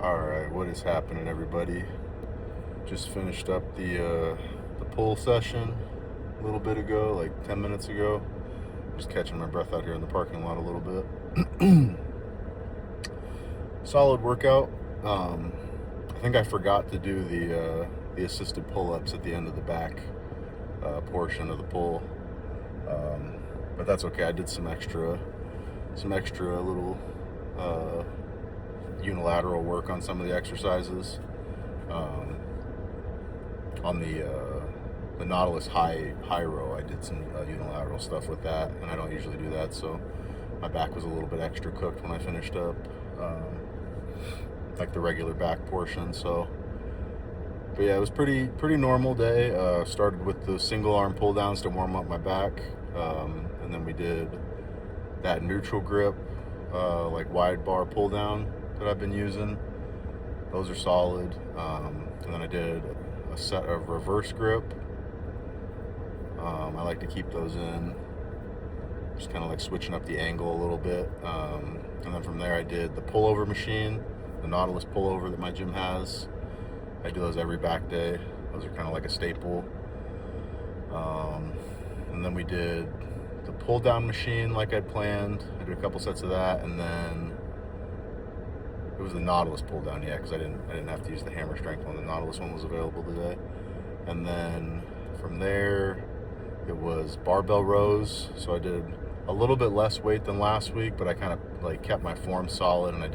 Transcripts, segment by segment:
Alright, what is happening, everybody? Just finished up the pull session a little bit ago, like 10 minutes ago. Just catching my breath out here in the parking lot a little bit. Solid workout. I think I forgot to do the assisted pull-ups at the end of the back portion of the pull. But that's okay. I did some extra little unilateral work on some of the exercises. On the Nautilus high row, I did some unilateral stuff with that, and I don't usually do that, so my back was a little bit extra cooked when I finished up, like the regular back portion. So, but yeah, it was pretty normal day. Started with the single arm pull downs to warm up my back, and then we did that neutral grip, like wide bar pull down that I've been using. Those are solid. And then I did a set of reverse grip. I like to keep those in, just kind of like switching up the angle a little bit. And then from there I did the pullover machine, the Nautilus pullover that my gym has. I do those every back day. Those are kind of like a staple. And then we did the pull down machine like I planned. I did a couple sets of that, and then it was the Nautilus pull down, yeah, because I didn't have to use the hammer strength one. The Nautilus one was available today. And then from there it was barbell rows. So I did a little bit less weight than last week, but I kind of like kept my form solid, and I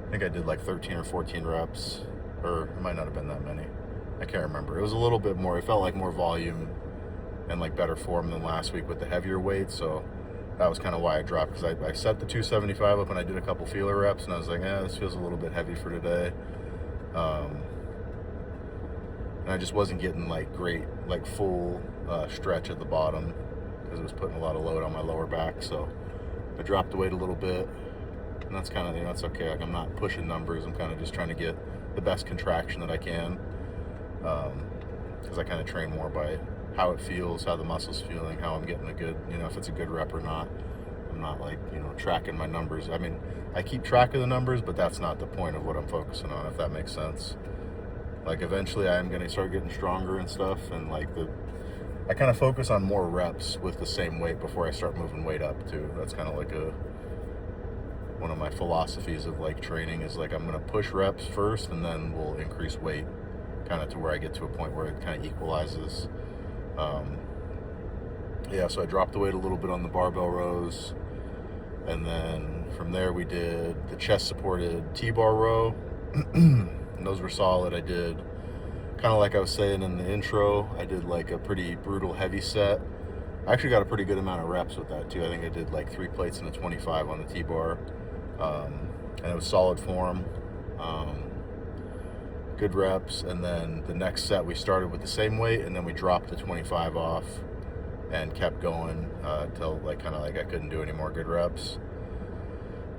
think I did like 13 or 14 reps, or it might not have been that many. I can't remember. It was a little bit more, it felt like more volume and like better form than last week with the heavier weight. So that was kind of why I dropped, because I set the 275 up and I did a couple feeler reps, and I was like, this feels a little bit heavy for today. And I just wasn't getting like great, like full stretch at the bottom, because it was putting a lot of load on my lower back. So I dropped the weight a little bit, and that's kind of, that's okay. Like, I'm not pushing numbers. I'm kind of just trying to get the best contraction that I can, because I kind of train more by how it feels, how the muscle's feeling, how I'm getting a good, if it's a good rep or not. I'm not like, tracking my numbers. I mean, I keep track of the numbers, but that's not the point of what I'm focusing on, if that makes sense. Like, eventually I am going to start getting stronger and stuff, and like I kind of focus on more reps with the same weight before I start moving weight up too. That's kind of like one of my philosophies of like training, is like, I'm going to push reps first, and then we'll increase weight kind of to where I get to a point where it kind of equalizes. Yeah, so I dropped the weight a little bit on the barbell rows, and then from there we did the chest supported T-bar row. And those were solid. I did, kind of like I was saying in the intro, I did like a pretty brutal heavy set. I actually got a pretty good amount of reps with that too. I think I did like 3 plates and a 25 on the T-bar, and it was solid form. Good reps. And then the next set we started with the same weight, and then we dropped the 25 off and kept going until like kind of like I couldn't do any more good reps.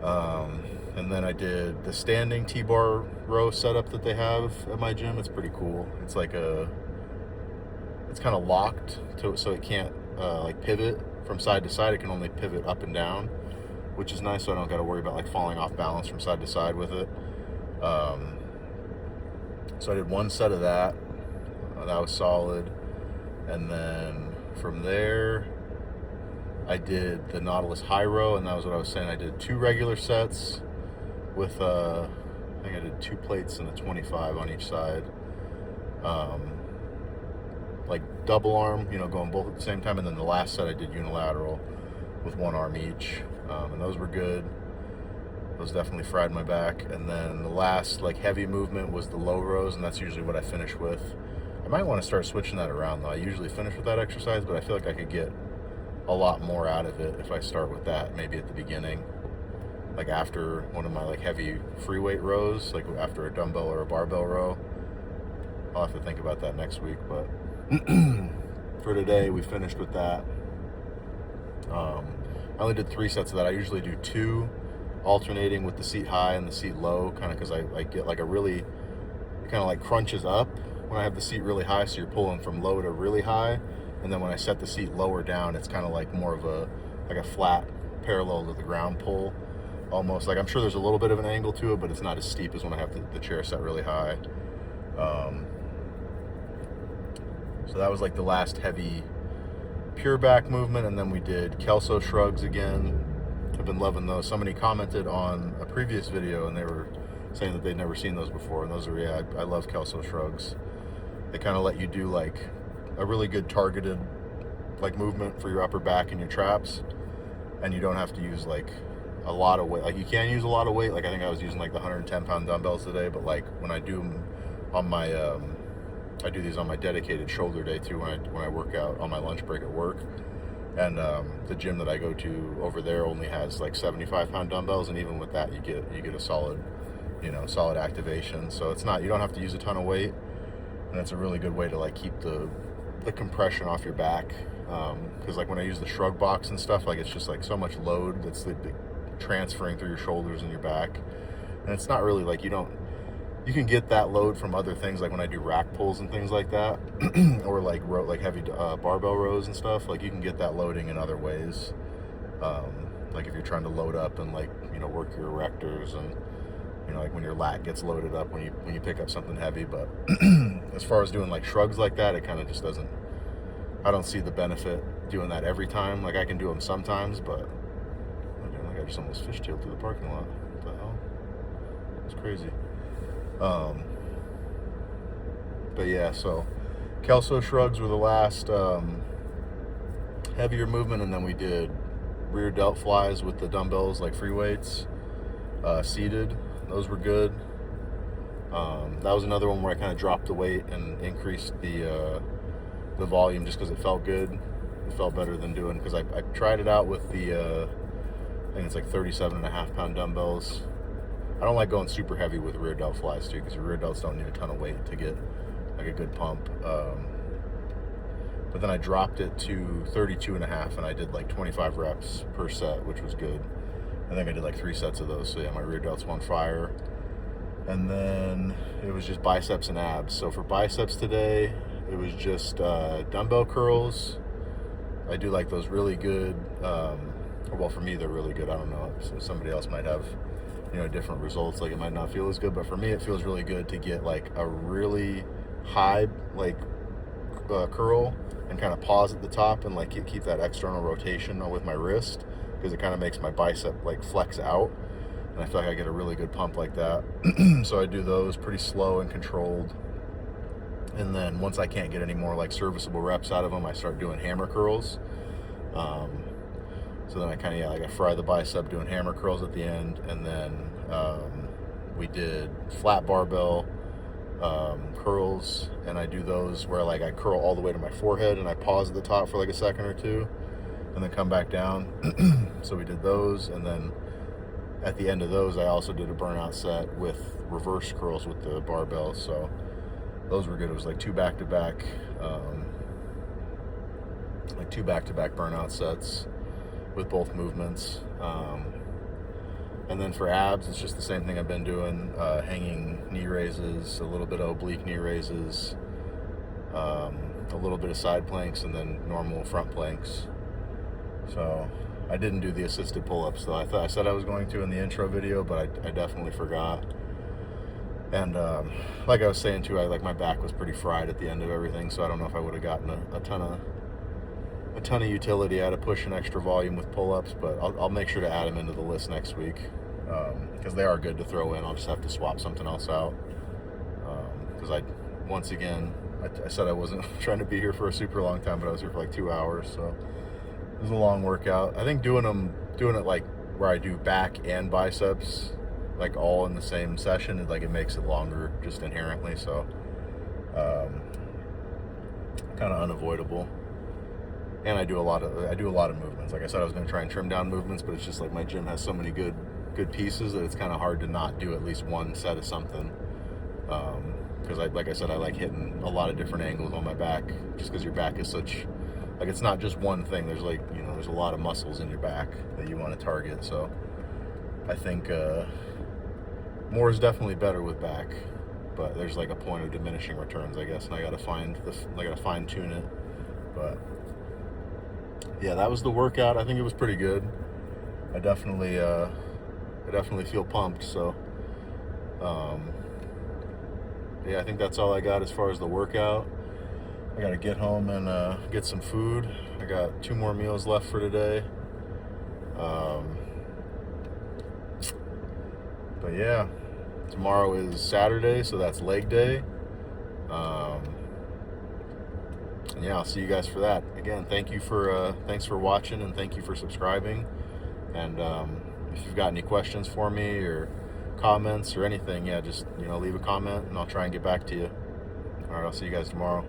And then I did the standing T-bar row setup that they have at my gym. It's pretty cool. It's like it's kind of locked so it can't like pivot from side to side. It can only pivot up and down, which is nice, so I don't got to worry about like falling off balance from side to side with it. So I did one set of that. That was solid. And then from there I did the Nautilus high row, and that was what I was saying. I did 2 regular sets with I think I did 2 plates and a 25 on each side, like double arm, going both at the same time. And then the last set I did unilateral with 1 arm each, and those were good. Those definitely fried my back. And then the last like heavy movement was the low rows, and that's usually what I finish with. I might want to start switching that around though. I usually finish with that exercise, but I feel like I could get a lot more out of it if I start with that maybe at the beginning, like after one of my like heavy free weight rows, like after a dumbbell or a barbell row. I'll have to think about that next week, but for today we finished with that. I only did 3 sets of that. I usually do 2 alternating with the seat high and the seat low, kind of because I get like it kind of like crunches up when I have the seat really high, so you're pulling from low to really high. And then when I set the seat lower down, it's kind of like more of a flat parallel to the ground pull. almost like, I'm sure there's a little bit of an angle to it, but it's not as steep as when I have the chair set really high. So that was like the last heavy pure back movement, and then we did Kelso shrugs again. I've been loving those. Somebody commented on a previous video and they were saying that they'd never seen those before, and those are, yeah, I love Kelso shrugs. They kind of let you do like a really good targeted like movement for your upper back and your traps, and you don't have to use like a lot of weight. Like, you can use a lot of weight, like I think I was using like the 110-pound dumbbells today, but like when I do them on my I do these on my dedicated shoulder day too, when I work out on my lunch break at work. And the gym that I go to over there only has like 75-pound dumbbells, and even with that you get a solid, solid activation. So it's not, you don't have to use a ton of weight, and it's a really good way to like keep the compression off your back, because like when I use the shrug box and stuff, like it's just like so much load that's transferring through your shoulders and your back, and it's not really like, you can get that load from other things, like when I do rack pulls and things like that, or like heavy barbell rows and stuff. Like, you can get that loading in other ways, like if you're trying to load up and like work your erectors, and like when your lat gets loaded up when you pick up something heavy. But as far as doing like shrugs like that, it kind of just doesn't, I don't see the benefit doing that every time. Like, I can do them sometimes, but like I just almost fishtailed through the parking lot. What the hell? It's crazy. But yeah, so Kelso shrugs were the last heavier movement, and then we did rear delt flies with the dumbbells, like free weights, seated. Those were good. That was another one where I kind of dropped the weight and increased the volume just because it felt good. It felt better than doing, because I tried it out with the I think it's like 37.5-pound dumbbells. I don't like going super heavy with rear delt flies too, because your rear delts don't need a ton of weight to get like a good pump. But then I dropped it to 32.5, and I did like 25 reps per set, which was good. I think I did like 3 sets of those. So yeah, my rear delts were on fire. And then it was just biceps and abs. So for biceps today, it was just dumbbell curls. I do like those really good. Well, for me, they're really good. I don't know. So somebody else might have different results. Like, it might not feel as good, but for me it feels really good to get like a really high like curl and kind of pause at the top and like keep that external rotation with my wrist, because it kind of makes my bicep like flex out, and I feel like I get a really good pump like that. So I do those pretty slow and controlled, and then once I can't get any more like serviceable reps out of them, I start doing hammer curls. So then I kind of, I fry the bicep doing hammer curls at the end, and then we did flat barbell curls, and I do those where like I curl all the way to my forehead and I pause at the top for like a second or two, and then come back down. So we did those, and then at the end of those, I also did a burnout set with reverse curls with the barbell. So those were good. It was like two back-to-back burnout sets with both movements. And then for abs, it's just the same thing I've been doing, hanging knee raises, a little bit of oblique knee raises, a little bit of side planks, and then normal front planks. So I didn't do the assisted pull-ups though. I said I was going to in the intro video, but I definitely forgot. And like I was saying too, my back was pretty fried at the end of everything, so I don't know if I would have gotten a ton of utility out of pushing extra volume with pull-ups, but I'll make sure to add them into the list next week, because they are good to throw in. I'll just have to swap something else out, because I said I wasn't trying to be here for a super long time, but I was here for like 2 hours, so it was a long workout. I think doing it like where I do back and biceps like all in the same session, it makes it longer just inherently, so kind of unavoidable. And I do a lot of movements. Like I said, I was going to try and trim down movements, but it's just like my gym has so many good pieces that it's kind of hard to not do at least one set of something. Because like I said, I like hitting a lot of different angles on my back, just because your back is such, like, it's not just one thing. There's there's a lot of muscles in your back that you want to target. So I think more is definitely better with back, but there's like a point of diminishing returns, I guess, and I gotta fine tune it. But yeah, that was the workout. I think it was pretty good. I definitely I definitely feel pumped. So yeah, I think that's all I got as far as the workout. I gotta get home and get some food. I got 2 more meals left for today. But yeah, tomorrow is Saturday, so that's leg day. And yeah, I'll see you guys for that. Again, thanks for watching, and thank you for subscribing. And if you've got any questions for me or comments or anything, yeah, just leave a comment and I'll try and get back to you. All right, I'll see you guys tomorrow.